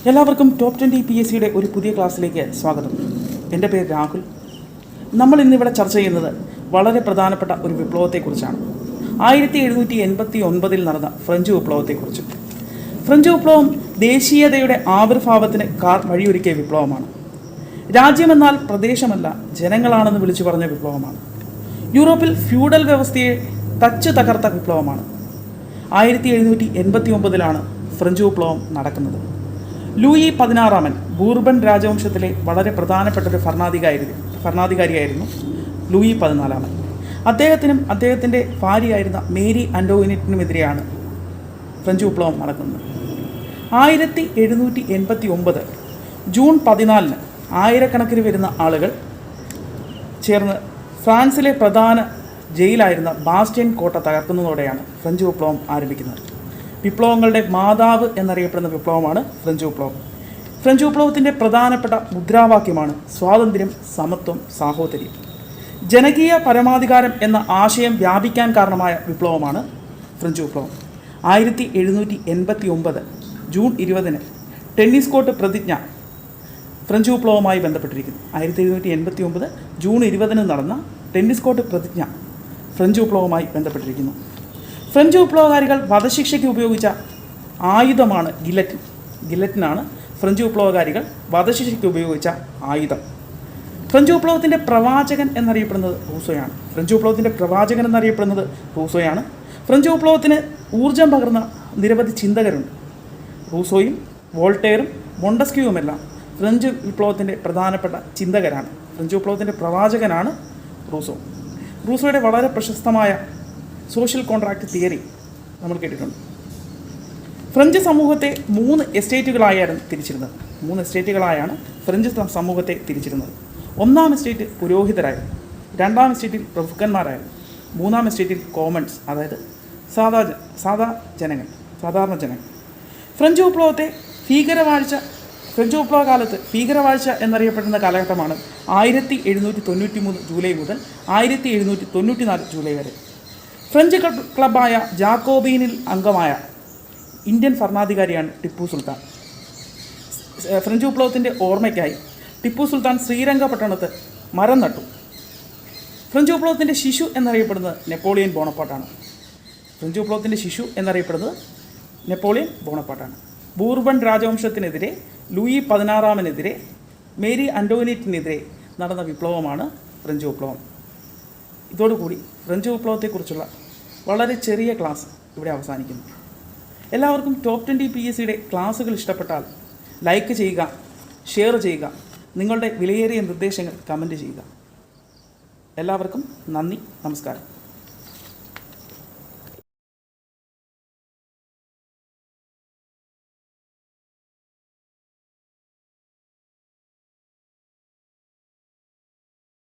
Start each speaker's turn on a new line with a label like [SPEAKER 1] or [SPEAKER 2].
[SPEAKER 1] എല്ലാവർക്കും ടോപ്പ് 20 PSCയുടെ ഒരു പുതിയ ക്ലാസ്സിലേക്ക് സ്വാഗതം. എൻ്റെ പേര് രാഹുൽ. നമ്മൾ ഇന്നിവിടെ ചർച്ച ചെയ്യുന്നത് വളരെ പ്രധാനപ്പെട്ട ഒരു വിപ്ലവത്തെക്കുറിച്ചാണ്. 1789 നടന്ന ഫ്രഞ്ച് വിപ്ലവത്തെക്കുറിച്ച്. ഫ്രഞ്ച് വിപ്ലവം ദേശീയതയുടെ ആവിർഭാവത്തിന് വഴിയൊരുക്കിയ വിപ്ലവമാണ്. രാജ്യമെന്നാൽ പ്രദേശമല്ല, ജനങ്ങളാണെന്ന് വിളിച്ചു പറഞ്ഞ വിപ്ലവമാണ്. യൂറോപ്പിൽ ഫ്യൂഡൽ വ്യവസ്ഥയെ തച്ചു തകർത്ത വിപ്ലവമാണ്. 1789 ഫ്രഞ്ച് വിപ്ലവം നടക്കുന്നത്. ലൂയി 16 ബൂർബൺ രാജവംശത്തിലെ വളരെ പ്രധാനപ്പെട്ട ഒരു ഭരണാധികാരിയായിരുന്നു ലൂയി 14. അദ്ദേഹത്തിനും അദ്ദേഹത്തിൻ്റെ ഭാര്യയായിരുന്ന മേരി ആൻ്റോയിനറ്റിനുമെതിരെയാണ് ഫ്രഞ്ച് വിപ്ലവം നടക്കുന്നത്. 1789 ജൂൺ 14 ആയിരക്കണക്കിന് വരുന്ന ആളുകൾ ചേർന്ന് ഫ്രാൻസിലെ പ്രധാന ജയിലായിരുന്ന ബാസ്റ്റ്യൻ കോട്ട തകർക്കുന്നതോടെയാണ് ഫ്രഞ്ച് വിപ്ലവം ആരംഭിക്കുന്നത്. വിപ്ലവങ്ങളുടെ മാതാവ് എന്നറിയപ്പെടുന്ന വിപ്ലവമാണ് ഫ്രഞ്ച് വിപ്ലവം. ഫ്രഞ്ച് വിപ്ലവത്തിൻ്റെ പ്രധാനപ്പെട്ട മുദ്രാവാക്യമാണ് സ്വാതന്ത്ര്യം, സമത്വം, സാഹോദര്യം. ജനകീയ പരമാധികാരം എന്ന ആശയം വ്യാപിക്കാൻ കാരണമായ വിപ്ലവമാണ് ഫ്രഞ്ച് വിപ്ലവം. 1789 ജൂൺ 20 ടെന്നീസ് കോർട്ട് പ്രതിജ്ഞ ഫ്രഞ്ച് വിപ്ലവവുമായി ബന്ധപ്പെട്ടിരിക്കുന്നു. 1789 ജൂൺ 20 നടന്ന ടെന്നീസ് കോർട്ട് പ്രതിജ്ഞ ഫ്രഞ്ച് വിപ്ലവവുമായി ബന്ധപ്പെട്ടിരിക്കുന്നു. ഫ്രഞ്ച് വിപ്ലവകാരികൾ വധശിക്ഷയ്ക്ക് ഉപയോഗിച്ച ആയുധമാണ് ഗില്ലറ്റിൻ. ഗില്ലറ്റിനാണ് ഫ്രഞ്ച് വിപ്ലവകാരികൾ വധശിക്ഷയ്ക്ക് ഉപയോഗിച്ച ആയുധം. ഫ്രഞ്ച് വിപ്ലവത്തിൻ്റെ പ്രവാചകൻ എന്നറിയപ്പെടുന്നത് റൂസോയാണ്. ഫ്രഞ്ച് വിപ്ലവത്തിന് ഊർജം പകർന്ന നിരവധി ചിന്തകരുണ്ട്. റൂസോയും വോൾട്ടയറും മൊണ്ടസ്ക്യൂവുമെല്ലാം ഫ്രഞ്ച് വിപ്ലവത്തിൻ്റെ പ്രധാനപ്പെട്ട ചിന്തകരാണ്. ഫ്രഞ്ച് വിപ്ലവത്തിൻ്റെ പ്രവാചകനാണ് റൂസോ. റൂസോയുടെ വളരെ പ്രശസ്തമായ സോഷ്യൽ കോൺട്രാക്റ്റ് തിയറി നമ്മൾ കേട്ടിട്ടുണ്ട്. ഫ്രഞ്ച് സമൂഹത്തെ 3 എസ്റ്റേറ്റുകളായാണ് ഫ്രഞ്ച് സമൂഹത്തെ തിരിച്ചിരുന്നത്. 1ാം എസ്റ്റേറ്റ് പുരോഹിതരായിരുന്നു, 2ാം എസ്റ്റേറ്റിൽ പ്രഭുക്കന്മാരായിരുന്നു, 3ാം എസ്റ്റേറ്റിൽ കോമൺസ്, അതായത് സാധാരണ ജനങ്ങൾ. ഫ്രഞ്ച് വിപ്ലവകാലത്ത് ഭീകരവാഴ്ച എന്നറിയപ്പെടുന്ന കാലഘട്ടമാണ് 1793 ജൂലൈ മുതൽ 1794 ജൂലൈ വരെ. ഫ്രഞ്ച് ക്ലബ്ബായ ജാക്കോബീനിൽ അംഗമായ ഇന്ത്യൻ ഭരണാധികാരിയാണ് ടിപ്പു സുൽത്താൻ. ഫ്രഞ്ച് വിപ്ലവത്തിൻ്റെ ഓർമ്മയ്ക്കായി ടിപ്പു സുൽത്താൻ ശ്രീരംഗപട്ടണത്ത് മരം നട്ടു. ഫ്രഞ്ച് വിപ്ലവത്തിൻ്റെ ശിശു എന്നറിയപ്പെടുന്നത് നെപ്പോളിയൻ ബോണപ്പാർട്ടാണ്. ബൂർബൺ രാജവംശത്തിനെതിരെ ലൂയി 16 മേരി ആൻ്റോയിനറ്റിനെതിരെ നടന്ന വിപ്ലവമാണ് ഫ്രഞ്ച് വിപ്ലവം. ഇതോടുകൂടി ഫ്രഞ്ച് വിപ്ലവത്തെക്കുറിച്ചുള്ള വളരെ ചെറിയ ക്ലാസ് ഇവിടെ അവസാനിക്കുന്നു. എല്ലാവർക്കും ടോപ്പ് 20 PSCയുടെ ക്ലാസ്സുകൾ ഇഷ്ടപ്പെട്ടാൽ ലൈക്ക് ചെയ്യുക, ഷെയർ ചെയ്യുക, നിങ്ങളുടെ വിലയേറിയ നിർദ്ദേശങ്ങൾ കമൻറ്റ് ചെയ്യുക. എല്ലാവർക്കും നന്ദി, നമസ്കാരം.